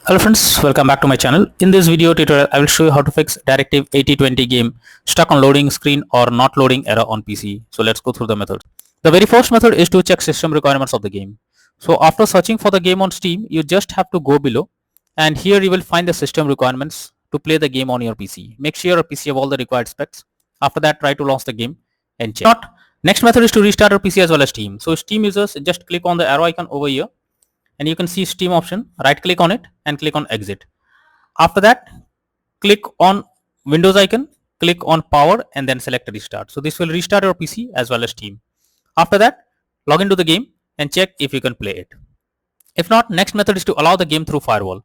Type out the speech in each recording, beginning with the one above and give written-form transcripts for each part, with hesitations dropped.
Hello friends, welcome back to my channel. In this video tutorial, I will show you how to fix Directive 8020 game stuck on loading screen or not loading error on PC. So let's go through the methods. The very first method is to check system requirements of the game. So after searching for the game on Steam, you just have to go below and here you will find the system requirements to play the game on your PC. Make sure your PC have all the required specs. After that, try to launch the game and check. Not, next method is to restart your PC as well as Steam. So Steam users just click on the arrow icon over here and you can see Steam option, right click on it and click on exit. After that, click on Windows icon, click on power and then select restart. So this will restart your PC as well as Steam. After that, log into the game and check if you can play it. If not, next method is to allow the game through firewall.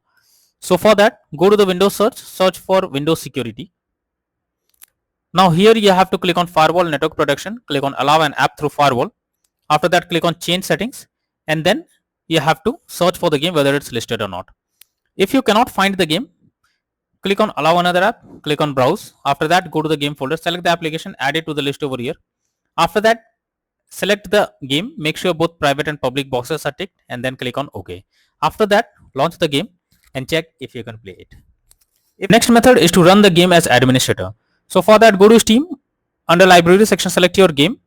So for that, go to the Windows search for Windows security. Now here you have to click on firewall network protection, click on allow an app through firewall. After that, click on change settings and then you have to search for the game whether it's listed or not. If you cannot find the game, click on allow another app, click on browse. After that, go to the game folder, select the application, add it to the list over here. After that, select the game, make sure both private and public boxes are ticked and then click on OK. After that, launch the game and check if you can play it. Next method is to run the game as administrator. So for that, go to Steam, under library section, select your game.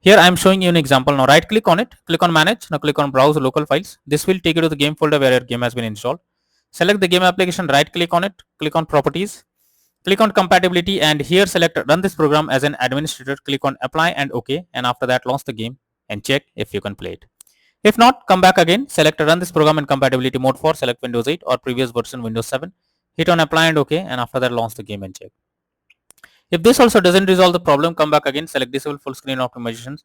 Here I am showing you an example. Now right click on it, click on manage, now click on browse local files. This will take you to the game folder where your game has been installed. Select the game application, right click on it, click on properties, click on compatibility and here select run this program as an administrator, click on apply and OK and after that launch the game and check if you can play it. If not, come back again, select run this program in compatibility mode for select Windows 8 or previous version Windows 7, hit on apply and OK and after that launch the game and check. If this also doesn't resolve the problem, come back again, select disable full screen optimizations,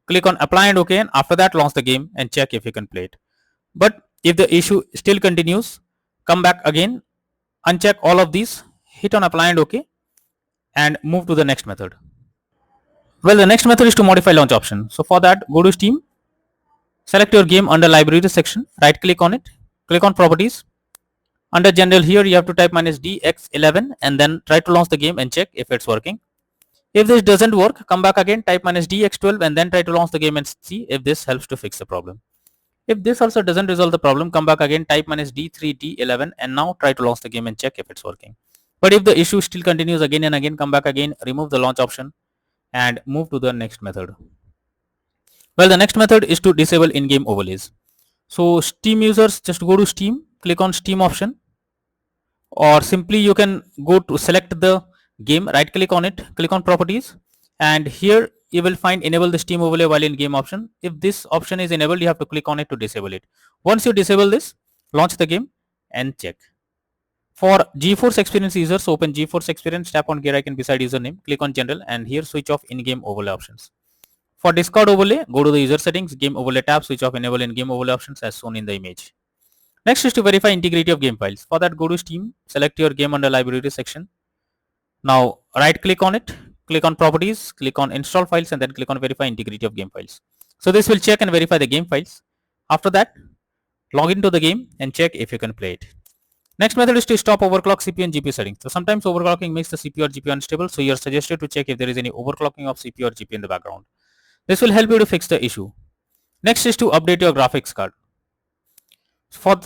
click on apply and OK and after that launch the game and check if you can play it. But if the issue still continues, come back again, uncheck all of these, hit on apply and OK and move to the next method. Well, the next method is to modify launch option. So for that, go to Steam, select your game under library section, right click on it, click on properties. Under general here you have to type -dx11 and then try to launch the game and check if it's working. If this doesn't work, come back again, type -dx12 and then try to launch the game and see if this helps to fix the problem. If this also doesn't resolve the problem, come back again, type -d3d11 and now try to launch the game and check if it's working. But if the issue still continues again and again, come back again, remove the launch option and move to the next method. Well, the next method is to disable in-game overlays. So Steam users just go to Steam, click on Steam option or simply you can go to select the game, right click on it, click on properties and here you will find enable the Steam overlay while in game option. If this option is enabled, you have to click on it to disable it. Once you disable this, launch the game and check. For GeForce Experience users, open GeForce Experience, tap on gear icon beside username, click on general and here switch off in-game overlay options. For Discord overlay, go to the user settings, game overlay tab, switch off enable in-game overlay options as shown in the image. Next is to verify integrity of game files. For that, go to Steam, select your game under library section. Now right click on it, click on properties, click on install files and then click on verify integrity of game files. So this will check and verify the game files. After that, log into the game and check if you can play it. Next method is to stop overclock CPU and GPU settings. So sometimes overclocking makes the CPU or GPU unstable, so you are suggested to check if there is any overclocking of CPU or GPU in the background. This will help you to fix the issue. Next is to update your graphics card. For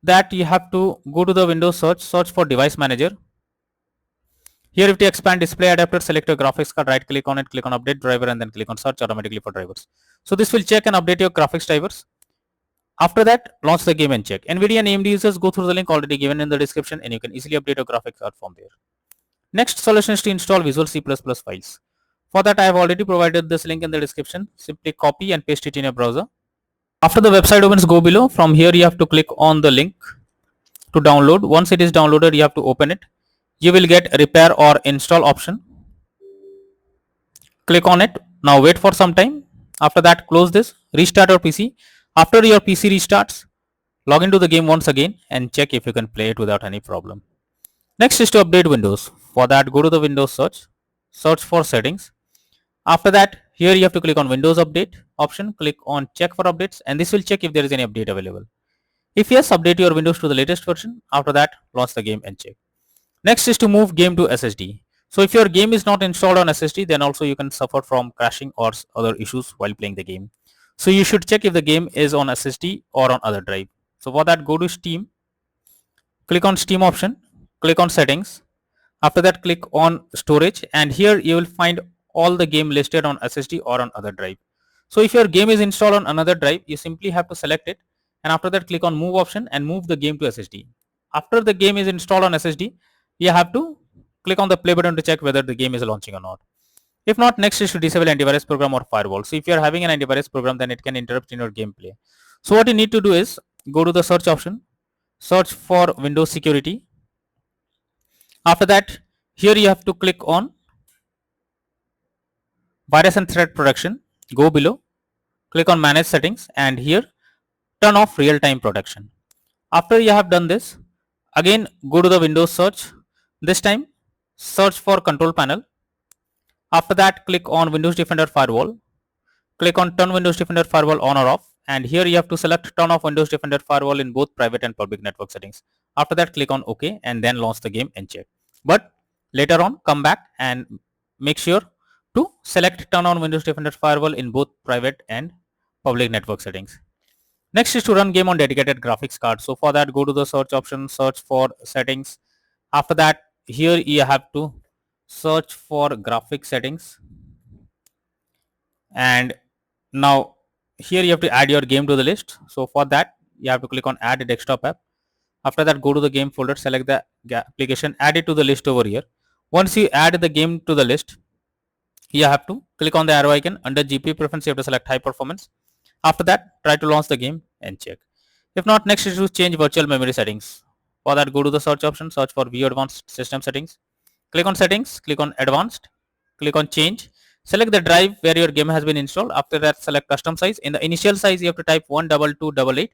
that you have to go to the Windows search for device manager. Here if you expand display adapter, select your graphics card, right click on it, click on update driver and then click on search automatically for drivers. So this will check and update your graphics drivers. After that, launch the game and check. NVIDIA and AMD users, go through the link already given in the description and you can easily update your graphics card from there. Next solution is to install Visual C++ files. For that I have already provided this link in the description. Simply copy and paste it in your browser. After the website opens, go below. From here you have to click on the link to download. Once it is downloaded, you have to open it. You will get repair or install option. Click on it. Now wait for some time. After that, close this, restart your PC. After your PC restarts, log into the game once again and check if you can play it without any problem. Next is to update Windows. For that, go to the Windows search for settings. After that, here you have to click on Windows Update option, click on check for updates and this will check if there is any update available. If yes, update your Windows to the latest version. After that, launch the game and check. Next is to move game to SSD. So if your game is not installed on SSD, then also you can suffer from crashing or other issues while playing the game. So you should check if the game is on SSD or on other drive. So for that, go to Steam, click on Steam option, click on settings. After that, click on storage, and here you will find all the game listed on SSD or on other drive. So if your game is installed on another drive, you simply have to select it, and after that click on move option and move the game to SSD. After the game is installed on SSD, you have to click on the play button to check whether the game is launching or not. If not, next is to disable antivirus program or firewall. So if you are having an antivirus program, then it can interrupt in your gameplay. So what you need to do is go to the search option, search for Windows security. After that, here you have to click on virus and threat protection. Go below, click on manage settings, and here turn off real time protection. After you have done this, again go to the Windows search. This time search for control panel. After that, click on Windows Defender Firewall. Click on turn Windows Defender Firewall on or off, and here you have to select turn off Windows Defender Firewall in both private and public network settings. After that, click on OK and then launch the game and check. But later on, come back and make sure to select turn on Windows Defender Firewall in both private and public network settings. Next is to run game on dedicated graphics card. So for that, go to the search option, search for settings. After that, here you have to search for graphics settings, and now here you have to add your game to the list. So for that, you have to click on add a desktop app. After that, go to the game folder, select the application, add it to the list over here. Once you add the game to the list, you have to click on the arrow icon. Under GPU preference, you have to select high performance. After that, try to launch the game and check. If not, next is to change virtual memory settings. For that, go to the search option, search for view advanced system settings. Click on settings, click on advanced, click on change. Select the drive where your game has been installed. After that, select custom size. In the initial size, you have to type 12288,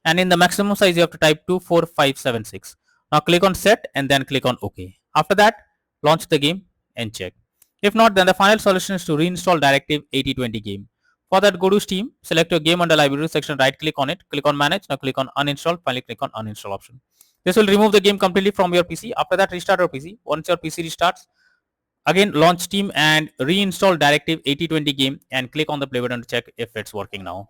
and in the maximum size, you have to type 24576. Now click on set and then click on OK. After that, launch the game and check. If not, then the final solution is to reinstall Directive 8020 game. For that, go to Steam, select your game under library section, right click on it, click on manage. Now click on uninstall, finally click on uninstall option. This will remove the game completely from your PC. After that, restart your PC. Once your PC restarts, again launch Steam and reinstall Directive 8020 game and click on the play button to check if it's working now.